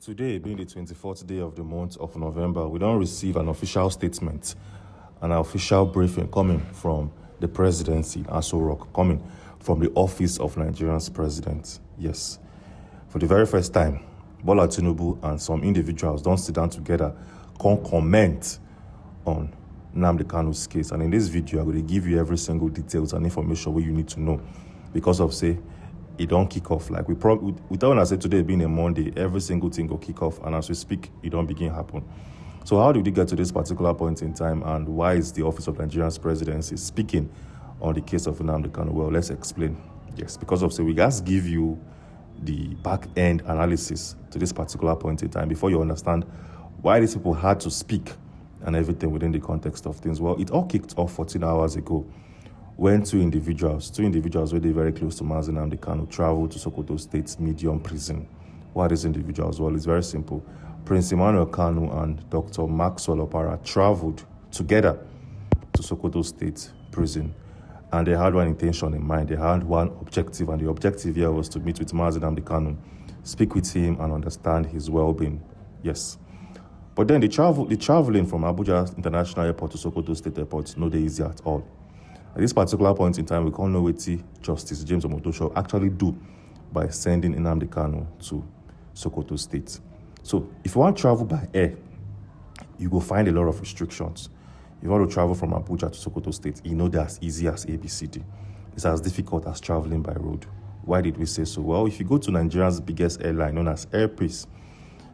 Today, being the 24th day of the month of November, we don't receive an official statement, an official briefing coming from the presidency, Aso Rock, coming from the office of Nigeria's president. Yes, for the very first time, Bola Tinubu and some individuals don't sit down together, can comment on Nnamdi Kanu's case. And in this video, I'm going to give you every single details and information what you need to know because of, say, it don't kick off. Like we tell us today being a Monday, every single thing will kick off, and as we speak, it don't begin happen. So how did we get to this particular point in time, and why is the office of Nigeria's presidency speaking on the case of Nnamdi Kanu? Well, let's explain. Yes, because of, say, we guys give you the back end analysis to this particular point in time before you understand why these people had to speak and everything within the context of things. Well, it all kicked off 14 hours ago when two individuals were very close to Nnamdi Kanu traveled to Sokoto State Medium Prison. Why these individuals? Well, it's very simple. Prince Emmanuel Kanu and Dr. Maxwell Opara traveled together to Sokoto State Prison, and they had one intention in mind. They had one objective, and the objective here was to meet with Nnamdi Kanu, speak with him, and understand his well-being. Yes. But then the traveling from Abuja International Airport to Sokoto State Airport, no day easy at all. At this particular point in time, we can't know what Justice James Omotosho actually do by sending Nnamdi Kanu to Sokoto State. So if you want to travel by air, you will find a lot of restrictions. If you want to travel from Abuja to Sokoto State, you know they're as easy as ABCD. It's as difficult as traveling by road. Why did we say so? Well, if you go to Nigeria's biggest airline known as Airpeace,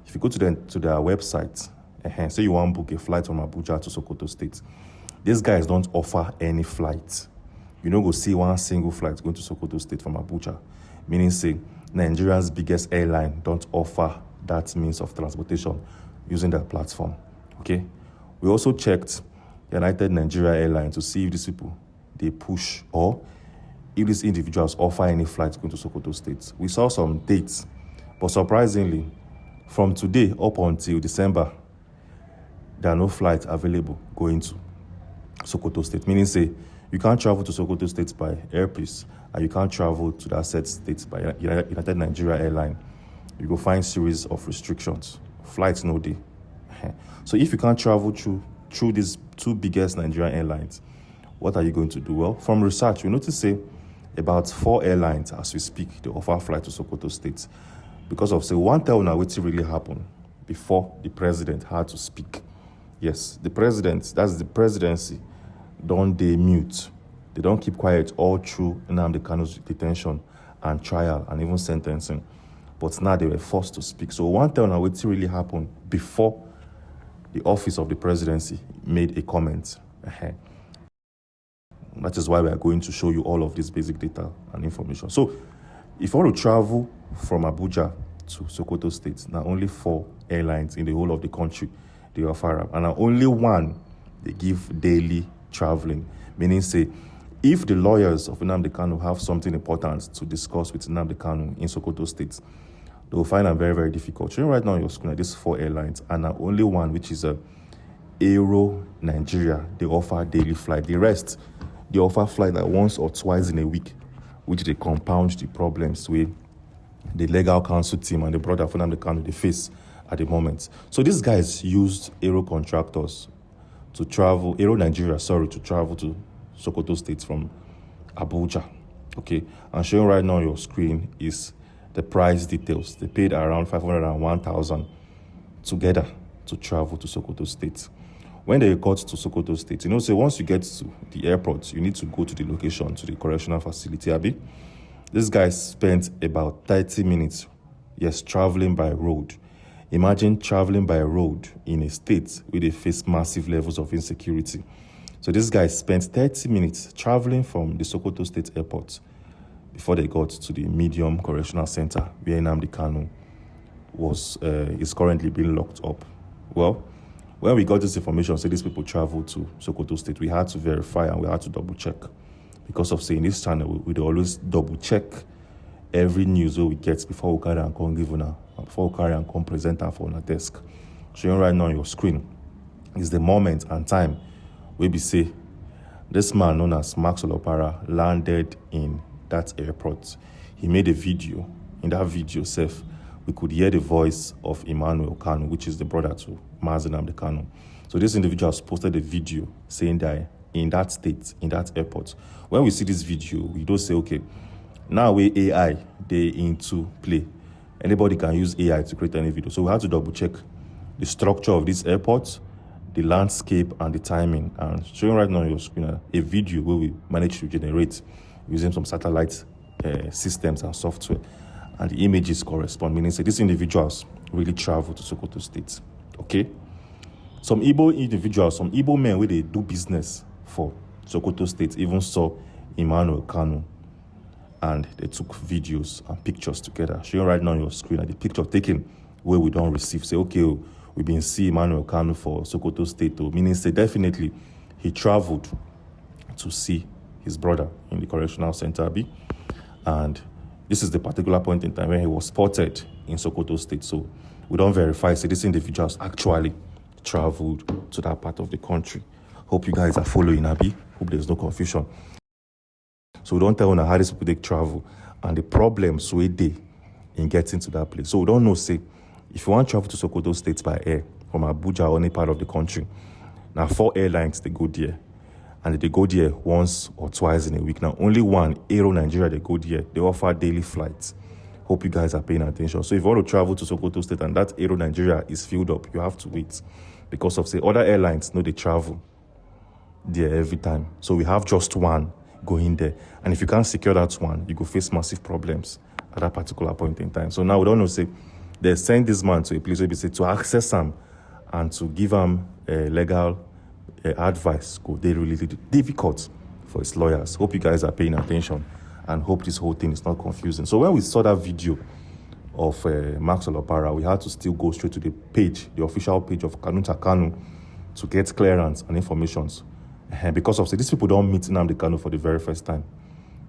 if you go to their website, say you want to book a flight from Abuja to Sokoto State, these guys don't offer any flight. You don't go see one single flight going to Sokoto State from Abuja. Meaning, say, Nigeria's biggest airline don't offer that means of transportation using their platform. Okay? We also checked United Nigeria Airlines to see if these people, they push or if these individuals offer any flights going to Sokoto State. We saw some dates, but surprisingly, from today up until December, there are no flights available going to Sokoto State, meaning, say, you can't travel to Sokoto State by Airpeace, and you can't travel to that said state by United Nigeria Airline. You go find series of restrictions. Flights no day. So if you can't travel through these two biggest Nigerian airlines, what are you going to do? Well, from research, we notice, say, about 4 airlines as we speak, they offer flight to Sokoto State. Because of, say, one tell now what really happened before the president had to speak. Yes, the president, that's the presidency, don't they mute. They don't keep quiet all through Nnamdi Kanu's detention and trial and even sentencing. But now they were forced to speak. So one tell now what really happened before the office of the presidency made a comment. That is why we are going to show you all of this basic data and information. So if you want to travel from Abuja to Sokoto State, now only 4 airlines in the whole of the country they offer, and only one they give daily traveling, meaning, say, if the lawyers of Nnamdi Kanu have something important to discuss with Nnamdi Kanu in Sokoto State, they will find it very, very difficult. You know, right now on your screen, these 4 airlines, and only one, which is Aero Nigeria, they offer daily flight. The rest, they offer flight like once or twice in a week, which they compound the problems with the legal counsel team and the brother of Nnamdi Kanu they face at the moment. So these guys used Aero contractors to travel, Aero Nigeria, to travel to Sokoto State from Abuja. Okay, and showing right now on your screen is the price details. They paid around 501,000 together to travel to Sokoto State. When they got to Sokoto State, you know, so once you get to the airport, you need to go to the location, to the correctional facility, Abi. This guy spent about 30 minutes, yes, traveling by road. Imagine traveling by road in a state where they face massive levels of insecurity. So this guy spent 30 minutes traveling from the Sokoto State Airport before they got to the Medium Correctional Center where Nnamdi Kanu is currently being locked up. Well, when we got this information, say these people traveled to Sokoto State, we had to verify and we had to double check. Because of, saying this channel, we'd always double check every news we get before we carry and come give una, before we carry and come present her for on a desk. Showing right now on your screen is the moment and time where we say this man known as Maxwell Opara landed in that airport. He made a video. In that video, we could hear the voice of Nnamdi Kanu, which is the brother to Nnamdi Kanu. So this individual has posted a video saying that in that state, in that airport, when we see this video, we don't say, okay, now we AI, they into play. Anybody can use AI to create any video. So we have to double check the structure of this airport, the landscape, and the timing. And showing right now on your screen a video where we managed to generate using some satellite systems and software, and the images correspond, meaning say these individuals really travel to Sokoto State. Okay? Some Igbo individuals, some Igbo men where they do business for Sokoto State even saw Nnamdi Kanu, and they took videos and pictures together. Showing right now on your screen the picture taken where we don't receive. Say, okay, we've been seeing Nnamdi Kanu for Sokoto State, meaning say definitely he traveled to see his brother in the correctional center B. And this is the particular point in time when he was spotted in Sokoto State. So we don't verify, say these individuals actually traveled to that part of the country. Hope you guys are following, Abi. Hope there's no confusion. So we don't tell how these people they travel and the problems we they in getting to that place. So we don't know, say, if you want to travel to Sokoto State by air from Abuja or any part of the country, now 4 airlines they go there. And they go there once or twice in a week. Now, only one, Aero Nigeria, they go there. They offer daily flights. Hope you guys are paying attention. So if you want to travel to Sokoto State and that Aero Nigeria is filled up, you have to wait. Because of, say, other airlines, no, they travel there every time. So we have just one going there. And if you can't secure that one, you go face massive problems at that particular point in time. So now we don't know, say, they send this man to a place where they say to access him and to give him legal advice go they really difficult for his lawyers. Hope you guys are paying attention and hope this whole thing is not confusing. So when we saw that video of Maxwell Opara, we had to still go straight to the page, the official page of Kanu to get clearance and informations. Because of say these people don't meet Nnamdi Kanu for the very first time.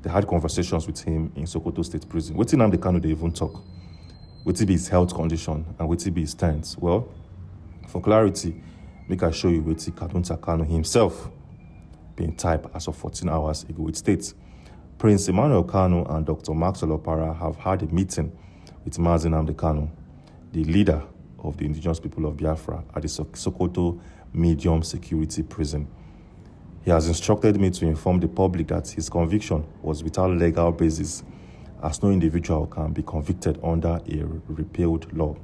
They had conversations with him in Sokoto State Prison. What Nnamdi Kanu they even talk? What be his health condition and what be his stance? Well, for clarity, make I show you what Kanu himself being typed as of 14 hours ago. It states, Prince Emmanuel Kanu and Dr. Maxwell Opara have had a meeting with Nnamdi Kanu, the leader of the indigenous people of Biafra, at the Sokoto Medium Security Prison. He has instructed me to inform the public that his conviction was without legal basis, as no individual can be convicted under a repealed law.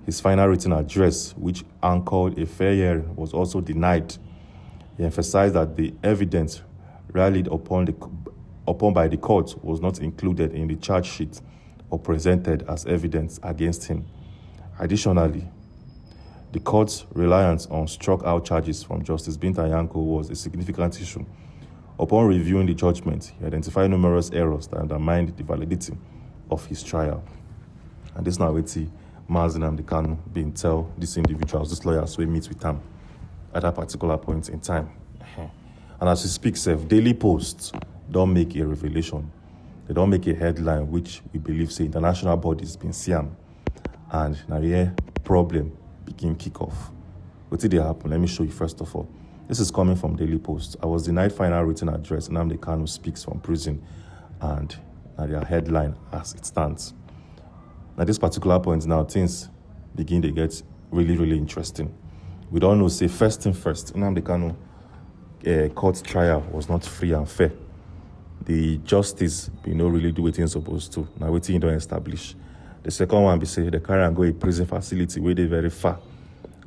His final written address, which anchored a fair hearing, was also denied. He emphasized that the evidence rallied upon by the court was not included in the charge sheet or presented as evidence against him. Additionally, the court's reliance on struck-out charges from Justice Binta Yanko was a significant issue. Upon reviewing the judgment, he identified numerous errors that undermined the validity of his trial. And this now we Nnamdi Kanu being tell these individuals, these lawyers, we meet with them at that particular point in time. And as we speak, daily posts don't make a revelation. They don't make a headline, which we believe say international bodies been seen. And now here problem begin kick off. What did they happen? Let me show you first of all. This is coming from Daily Post. I was denied final written address. Nnamdi Kanu speaks from prison, and their headline as it stands. At this particular point now, things begin to get really, really interesting. We don't know, say, first thing first, Nnamdi Kanu court trial was not free and fair. The justice really do what it's supposed to. Now, what you don't establish. The second one be say, the carry and go a prison facility where they very far.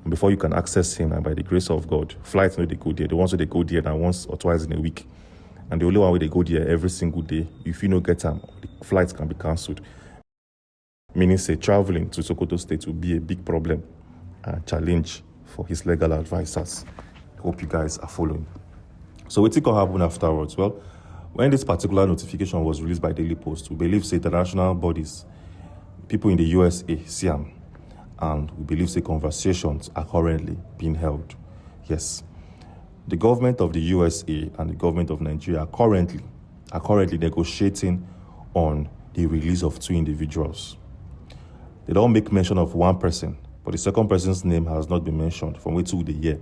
And before you can access him, and by the grace of God, flights they go there. The ones where they go there now once or twice in a week. And the only one where they go there every single day, if you don't get them, the flights can be cancelled. Meaning, say, traveling to Sokoto State will be a big problem and challenge for his legal advisors. Hope you guys are following. So what could happen afterwards? Well, when this particular notification was released by Daily Post, we believe, say, international bodies, people in the USA, see them, and we believe, say, conversations are currently being held. Yes. The government of the USA and the government of Nigeria are currently negotiating on the release of 2 individuals. They don't make mention of one person, but the second person's name has not been mentioned from way to the year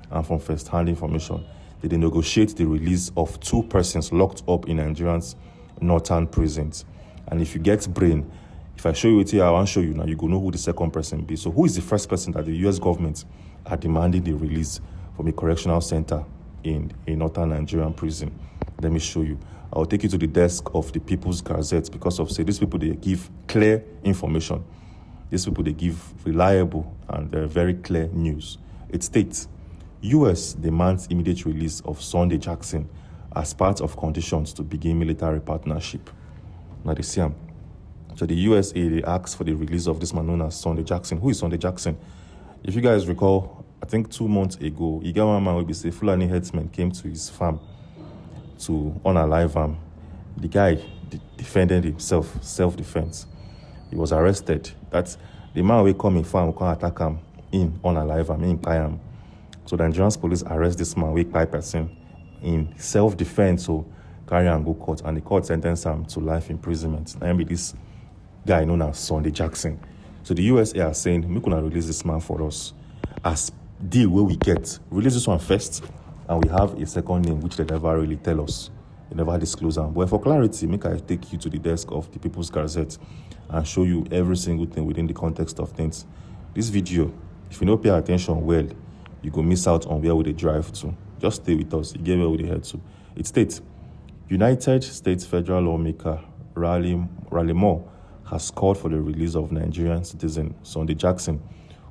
and from first-hand information. They negotiate the release of 2 persons locked up in Nigerians' northern prisons. And if you get brain, If I show you it here, I want to show you now, you go know who the second person be. So who is the first person that the US government are demanding the release from a correctional center in a northern Nigerian prison? Let me show you. I'll take you to the desk of the People's Gazette because of, say, these people, they give clear information. These people, they give reliable and very clear news. It states, U.S. demands immediate release of Sunday Jackson as part of conditions to begin military partnership. Now they see him. So the USA, they asked for the release of this man known as Sunday Jackson. Who is Sunday Jackson? If you guys recall, I think 2 months ago, he got one man will be say Fulani headsman came to his farm to unalive him. The guy defended himself, self-defense. He was arrested. That's the man will come in farm, will come attack him, in unalive him, in pie him. So the Nigerian police arrest this man, with pie person, in self-defense, so carry and go court, and the court sentenced him to life imprisonment. And be this guy known as Sunday Jackson. So the USA are saying, we gonna release this man for us. As deal where we get, release this one first, and we have a second name, which they never really tell us. They never disclose them. But for clarity, make I take you to the desk of the People's Gazette and show you every single thing within the context of things. This video, if you don't pay attention well, you go miss out on where we drive to. Just stay with us. You get where we head to. It states, United States federal lawmaker Raleigh Moore has called for the release of Nigerian citizen Sunday Jackson,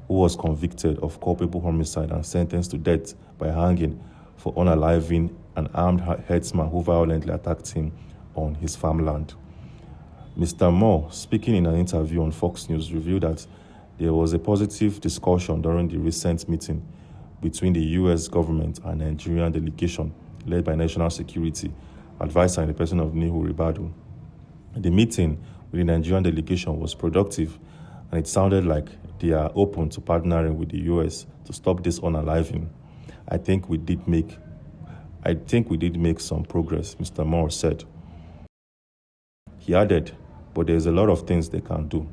who was convicted of culpable homicide and sentenced to death by hanging for unaliving an armed herdsman who violently attacked him on his farmland. Mr. Moore, speaking in an interview on Fox News, revealed that there was a positive discussion during the recent meeting between the U.S. government and Nigerian delegation led by National Security Advisor in the person of Nuhu Ribadu. The meeting with the Nigerian delegation was productive, and it sounded like they are open to partnering with the U.S. to stop this unaliving. I think we did make some progress, Mr. Moore said. He added, but there's a lot of things they can do,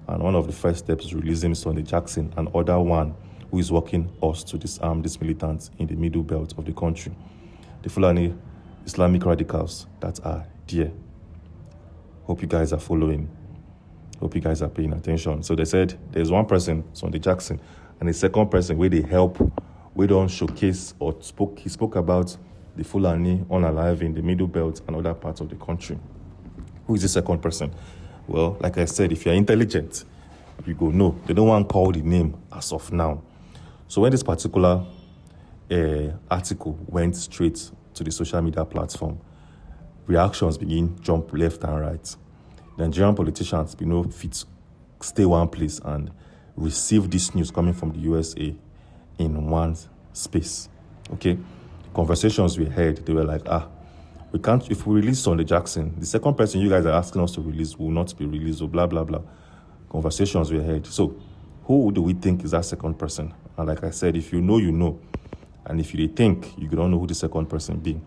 and one of the first steps is releasing Sunday Jackson and other one who is working us to disarm these militants in the middle belt of the country, the Fulani Islamic radicals that are there. Hope you guys are following. Hope you guys are paying attention. So they said there's one person, Sunday Jackson, and the second person where they help, we don't showcase or he spoke about the Fulani unalive in the middle belt and other parts of the country. Who is the second person? Well, like I said, if you're intelligent, you go no. They don't want to call the name as of now. So when this particular article went straight to the social media platform, reactions begin jump left and right. The Nigerian politicians fit stay one place and receive this news coming from the USA in one space. Okay, conversations we had, they were like, we can't, if we release Sunday Jackson, the second person you guys are asking us to release will not be released, or blah blah blah. Conversations we had. So who do we think is that second person? And like I said, if you know, you know, and if you think, you don't know who the second person be.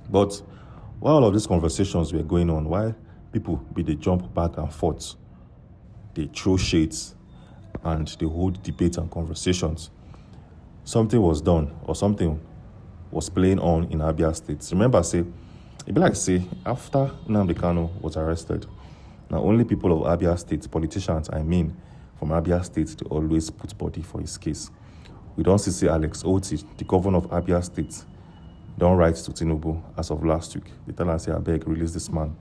But while all of these conversations were going on, while people they jump back and forth, they throw shades, and they hold debate and conversations, something was done, or something was playing on in Abia State. Remember, it be like after Nnamdi Kanu was arrested, now only people of Abia State, politicians, from Abia State, they always put body for his case. We don't see Alex Oti, the governor of Abia State, don't write to Tinubu as of last week. They tell us, I beg, release this man.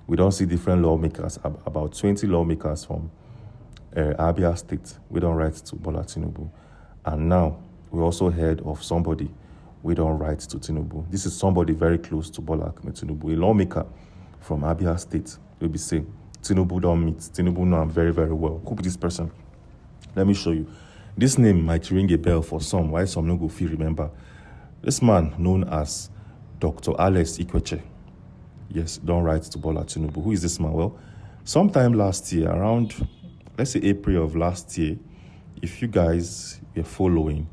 We don't see different lawmakers, about 20 lawmakers from Abia State. We don't write to Bola Tinubu. And now, we also heard of somebody we don't write to Tinubu. This is somebody very close to Bola Tinubu, a lawmaker from Abia State. Will be saying, Tinubu don't meet. Tinubu know I'm very, very well. Who be this person? Let me show you. This name might ring a bell for some, why some no go feel remember. This man known as Dr. Alex Ikweche. Yes, don't write to Bola Tinubu. Who is this man? Well, sometime last year, around, let's say April of last year, if you guys were following,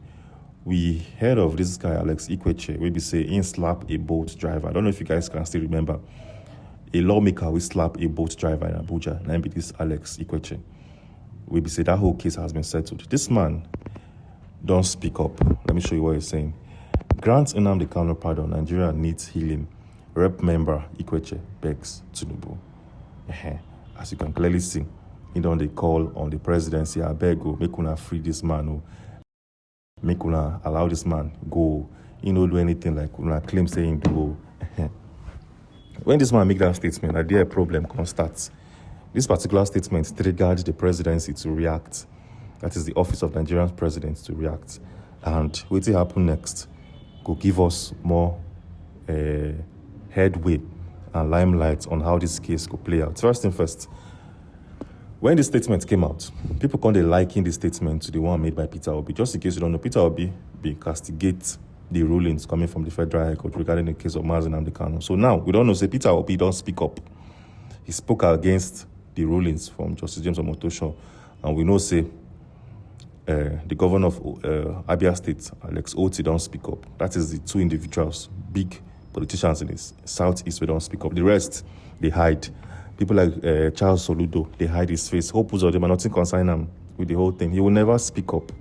we heard of this guy, Alex Ikweche, where we say he slap a boat driver. I don't know if you guys can still remember. A lawmaker will slap a boat driver in Abuja. Name be this Alex Ikweche. We say that whole case has been settled. This man don't speak up. Let me show you what he's saying. Grant Nnamdi Kanu pardon. Nigeria needs healing. Rep member Ikweche begs Tinubu. As you can clearly see, He don't they call on the presidency, I beg you, make una free this man, make una allow this man go. He don't do anything like una claim saying do. When this man make that statement, I did a problem can start. This particular statement triggered the presidency to react. That is the office of Nigerian president to react. And what will happen next could give us more headway and limelight on how this case could play out. First thing first, when the statement came out, people kind of liken the statement to the one made by Peter Obi. Just in case you don't know, Peter Obi castigate the rulings coming from the Federal High Court regarding the case of Nnamdi Kanu. So now, we don't know, say Peter Obi don't speak up. He spoke against the rulings from Justice James Omotosho. And we know, say, the governor of Abia State, Alex Oti, don't speak up. That is the two individuals, big politicians in the southeast, we don't speak up. The rest, they hide. People like Charles Soludo, they hide his face. Hope Uzodinma, nothing concern him with the whole thing. He will never speak up.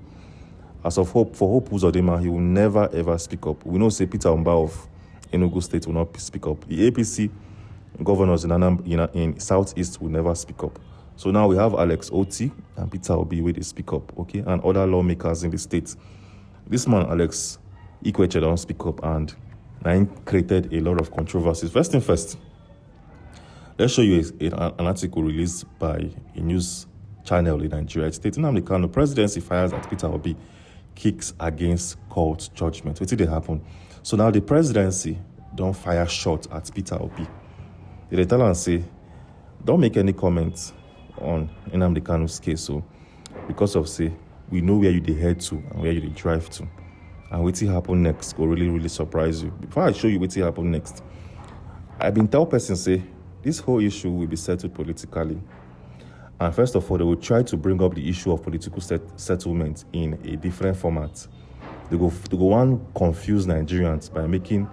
As of Hope Uzodinma, he will never ever speak up. We know, say, Peter Omba of Enugu State will not speak up. The APC governors in Southeast will never speak up. So now we have Alex Oti and Peter Obi where they speak up, okay? And other lawmakers in the state. This man, Alex Ikweche, don't speak up, and created a lot of controversies. First thing first, let's show you an article released by a news channel in Nigeria. It states, Nnamdi Kanu, presidency fires at Peter Obi, kicks against court judgment. What did it happen? So now the presidency don't fire shot at Peter Obi. They tell and say, don't make any comments on Nnamdi Kanu's case. So because of say, we know where you dey head to and where you dey drive to. And what will happen next will really, really surprise you. Before I show you what will happen next, I've been tell person say, this whole issue will be settled politically. And first of all, they will try to bring up the issue of political settlement in a different format. They go want confuse Nigerians by making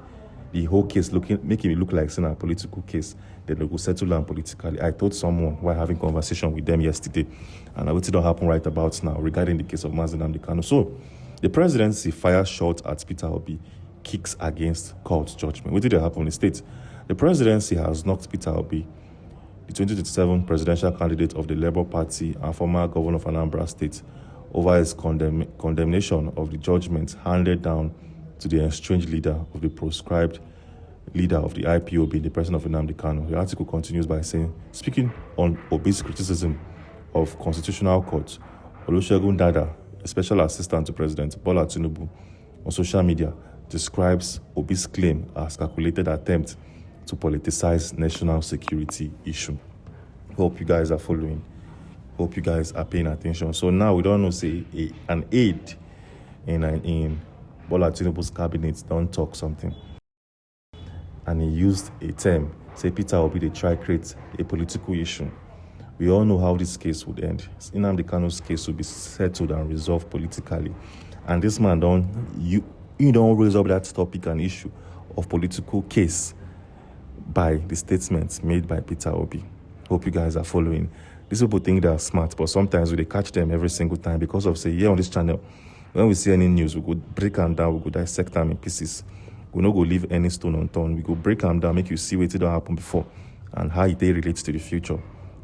the whole case making it look like it's a political case. Then they go settle down politically. I told someone while having conversation with them yesterday, and what don't happen right about now regarding the case of Nnamdi Kanu. So the presidency fires shot at Peter Obi, kicks against court judgment. What did happen in the state? The presidency has knocked Peter Obi, the 2027 presidential candidate of the Labour Party and former governor of Anambra State, over his condemnation of the judgment handed down to the estranged leader of the proscribed leader of the IPOB, the person of Nnamdi Kanu. The article continues by saying, speaking on Obi's criticism of Constitutional Court, Olusegun Dada, a special assistant to President Bola Tinubu, on social media, describes Obi's claim as calculated attempt to politicize national security issue. Hope you guys are following. Hope you guys are paying attention. So now we don't know, say, an aide in Bola Tinubu's cabinet don't talk something. And he used a term, say Peter Obi, they try create a political issue. We all know how this case would end. Nnamdi Kanu's case will be settled and resolved politically. And this man don't raise up that topic and issue of political case by the statements made by Peter Obi. Hope you guys are following. These people think they are smart, but sometimes we catch them every single time because of, say, here on this channel, when we see any news, we go break them down, we go dissect them in pieces. We no go leave any stone unturned. We go break them down, make you see what don't happen before and how it relates to the future.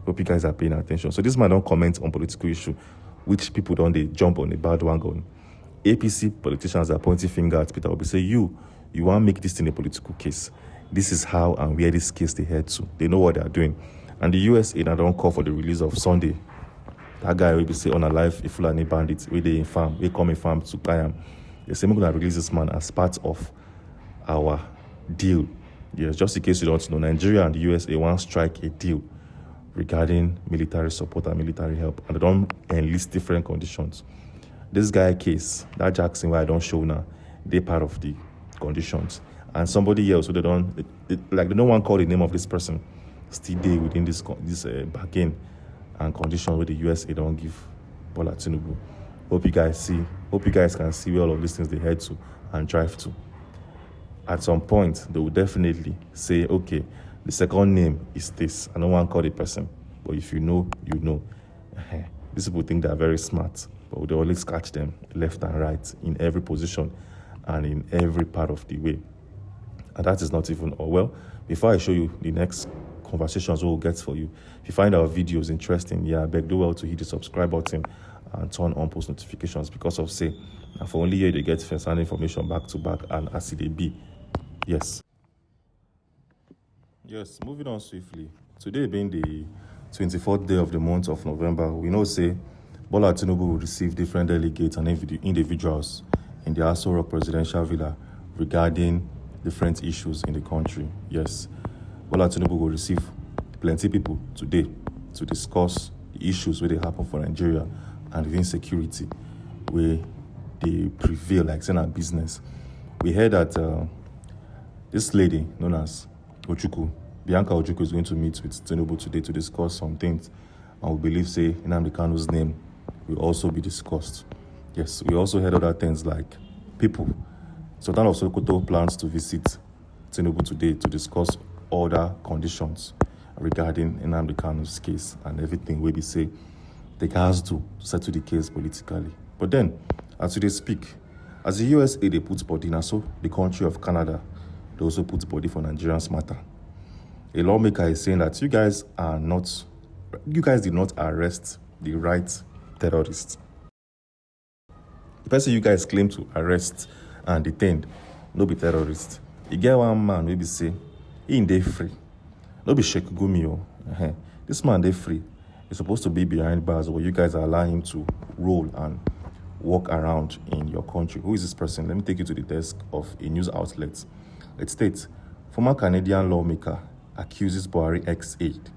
Hope you guys are paying attention. So this man don't comment on political issue, which people don't they jump on the bandwagon. APC politicians are pointing finger at Peter Obi, say you want to make this in a political case. This is how and where this case they head to. They know what they are doing. And the USA now don't call for the release of Sunday. That guy will be say on a live if Fulani bandits, where they inform, we come inform to buy him. They say we're gonna release this man as part of our deal. Yes, just in case you don't know, Nigeria and the USA want to strike a deal regarding military support and military help, and they don't enlist different conditions. This guy case, that Jackson where I don't show now, they part of the conditions. And somebody else, so they don't want to call the name of this person, still there within this bargain and condition where the USA don't give Bola Tinubu. Hope you guys can see where all of these things they head to and drive to. At some point, they will definitely say, okay, the second name is this. I don't want to call the person, but if you know, you know. These people think they are very smart, but they always catch them left and right in every position and in every part of the way. And that is not even all. Well, before I show you the next conversations we'll get for you. If you find our videos interesting, yeah, I beg do well to hit the subscribe button and turn on post notifications because of say, now for only here they get first-hand information back to back and as it be. Yes. Yes, moving on swiftly. Today being the 24th day of the month of November, we know say Bola Tinubu will receive different delegates and individuals in the Aso Rock Presidential Villa regarding different issues in the country. Yes, Bola Tinubu will receive plenty people today to discuss the issues where they happen for Nigeria and the insecurity where they prevail like saying our business. We heard that this lady known as Bianca Ojukwu is going to meet with Tinubu today to discuss some things, and we believe say Nnamdi Kanu's name will also be discussed. Yes, we also heard other things like people. Sultan of Sokoto plans to visit Tinubu today to discuss other conditions regarding Nnamdi Kanu's case and everything where we say they has to settle the case politically. But then, as they speak, as the USA they put body now, so the country of Canada they also put body for Nigerians matter. A lawmaker is saying that you guys did not arrest the right terrorists. The person you guys claim to arrest and detain, no be terrorist. You get one man maybe say, he in day free. No be Sheikh Gumi. This man day free. He's supposed to be behind bars, but you guys are allowing him to roll and walk around in your country. Who is this person? Let me take you to the desk of a news outlet. It states, former Canadian lawmaker accuses Buhari ex-aide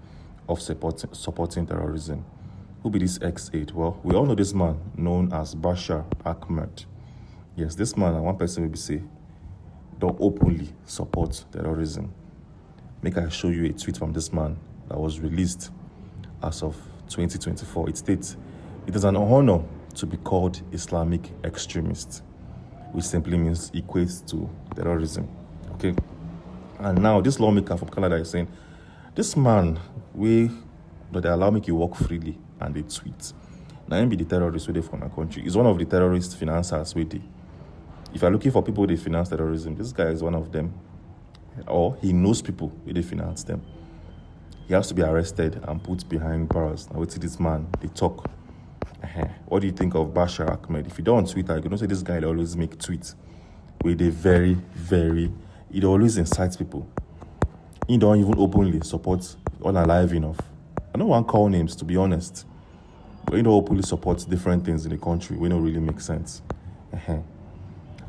of supporting terrorism. Who be this ex-aide? Well, we all know this man known as Bashar Ahmed. Yes, this man and one person will be say, don't openly support terrorism. Make I show you a tweet from this man that was released as of 2024. It states, it is an honor to be called Islamic extremist, which simply means equates to terrorism. Okay? And now this lawmaker from Canada is saying, this man, they allow me to walk freely and they tweet. Now him be the terrorist where they from our country. He's one of the terrorist financiers where they. If you're looking for people they finance terrorism, this guy is one of them. Or he knows people where they finance them. He has to be arrested and put behind bars. Now, wait till this man, they talk. What do you think of Bashar Ahmed? If you don't on Twitter, you can say this guy they always make tweets where they it always incites people. He don't even openly support unalive enough. I don't want to call names, to be honest. But he don't openly support different things in the country. We don't really make sense.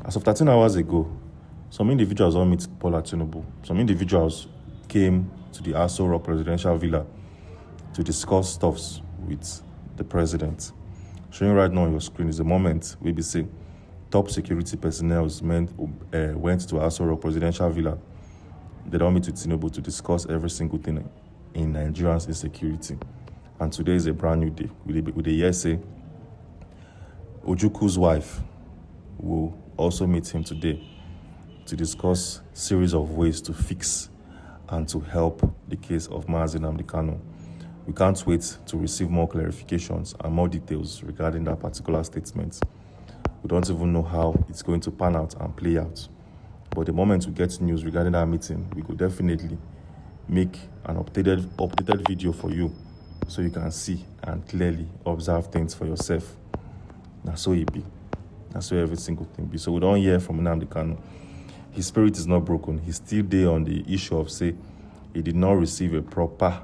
As of 13 hours ago, some individuals all meet Bola Tinubu. Some individuals came to the Aso Rock Presidential Villa to discuss stuffs with the president. Showing right now on your screen is the moment we be saying top security personnel went to Aso Rock Presidential Villa. They don't meet with Tinubu to discuss every single thing in Nigeria's insecurity. And today is a brand new day. With the year say, Ojukwu's wife will also meet him today to discuss series of ways to fix and to help the case of Nnamdi Kanu. We can't wait to receive more clarifications and more details regarding that particular statement. We don't even know how it's going to pan out and play out. But the moment we get news regarding that meeting, we could definitely make an updated video for you so you can see and clearly observe things for yourself. That's so it be. That's where every single thing be. So we don't hear from Nnamdi Kanu. His spirit is not broken. He's still there on the issue of say he did not receive a proper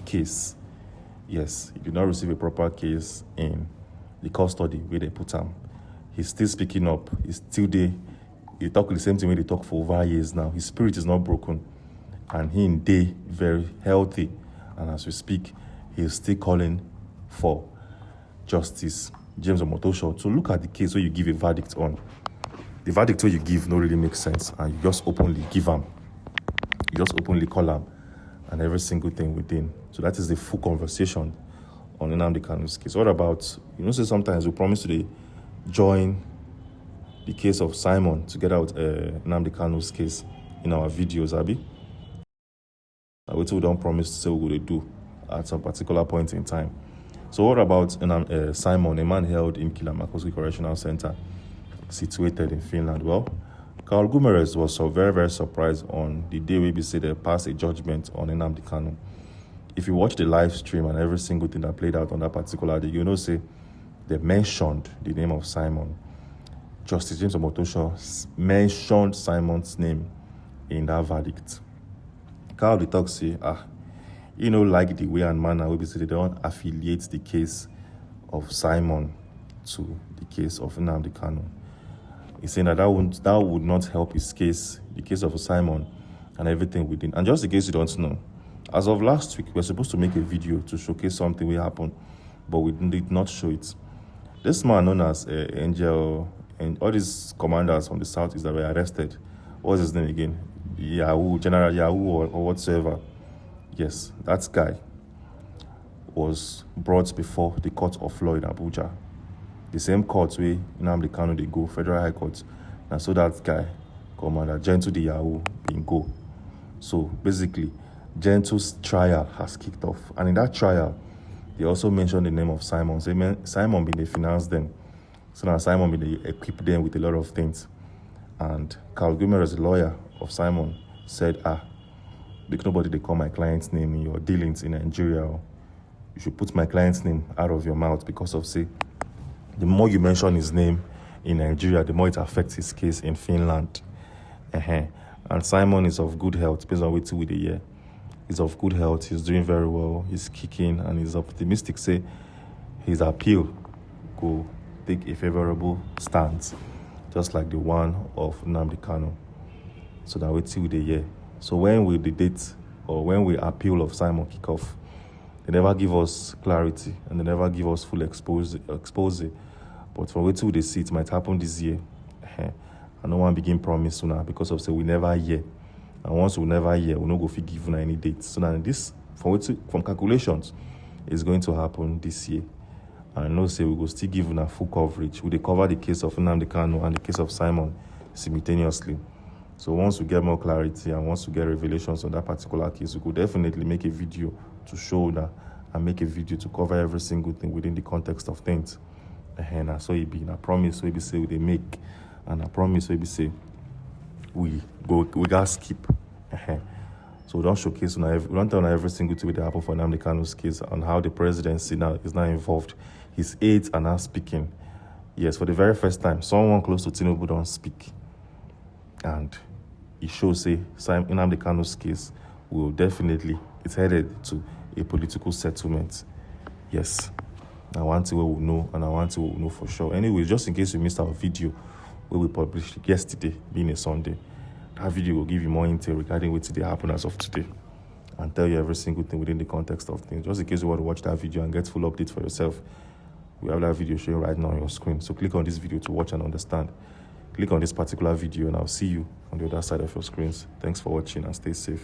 case. Yes, he did not receive a proper case in the custody where they put him. He's still speaking up. He's still there. He talk the same thing when they talk for over years now. His spirit is not broken. And he in day very healthy. And as we speak, he is still calling for Justice James Omotosho to look at the case where you give a verdict on. The verdict where you give no really makes sense, and you just openly give them. You just openly call them, and every single thing within. So that is the full conversation on Nnamdi Kanu's case. What about, say sometimes we promise to join the case of Simon together with Nnamdi Kanu's case in our videos, Abi? Which we don't promise to say we will do at some particular point in time. So what about Simon, a man held in Kilamakoski Correctional Center, situated in Finland? Well, Carl Gumeres was so very, very surprised on the day we say they passed a judgment on Nnamdi Kanu. If you watch the live stream and every single thing that played out on that particular day, you know, say they mentioned the name of Simon. Justice James Omotosho mentioned Simon's name in that verdict. Carl the talk say, like the way and manner we say they don't affiliate the case of Simon to the case of Nnamdi Kanu. He's saying that would not help his case, the case of Simon and everything within. And just in case you don't know, as of last week, we were supposed to make a video to showcase something will happen, but we did not show it. This man known as Angel and all these commanders from the southeast that were arrested, what's his name again? General Yahoo or whatsoever. Yes, that guy was brought before the court of law in Abuja. The same court where Nnamdi Kanu they go, Federal High Court. And so that guy, Commander Gentle the Yahoo, been go. So basically, Gentle's trial has kicked off. And in that trial, they also mentioned the name of Simon. So Simon been they finance them. So now Simon been they equip them with a lot of things. And Carl Gumer, as a lawyer of Simon, said, make nobody they call my client's name in your dealings in Nigeria. You should put my client's name out of your mouth because of, say, the more you mention his name in Nigeria, the more it affects his case in Finland. And Simon is of good health, based on what we the year. He's of good health, he's doing very well, he's kicking, and he's optimistic, say, his appeal go take a favorable stance, just like the one of Nnamdi Kanu. So that we see the year. So when will the date or when will appeal of Simon kick off? They never give us clarity and they never give us full expose. But for wait till they see it might happen this year. And no one begin promise sooner because of say we never hear. And once we never hear, we no go fit give any dates. So now this from calculations is going to happen this year. And I know say we will still give a full coverage. We cover the case of Nnamdi Kanu and the case of Simon simultaneously. So once we get more clarity and once we get revelations on that particular case, we could definitely make a video to show that and make a video to cover every single thing within the context of things. And so it be a promise we say they make, and a promise we say we got skip. So we don't showcase we don't tell every single thing that happened for Nnamdi Kanu's case and how the presidency now is now involved. His aides are now speaking. Yes, for the very first time, someone close to Tinubu don't speak. And it shows, say, Nnamdi Kanu's case will definitely, it's headed to a political settlement. Yes. I want to we will know, and I want to know for sure. Anyway, just in case you missed our video where we published yesterday, being a Sunday, that video will give you more intel regarding what today happened as of today and tell you every single thing within the context of things. Just in case you want to watch that video and get full update for yourself, we have that video showing right now on your screen. So click on this video to watch and understand. Click on this particular video and I'll see you on the other side of your screens. Thanks for watching and stay safe.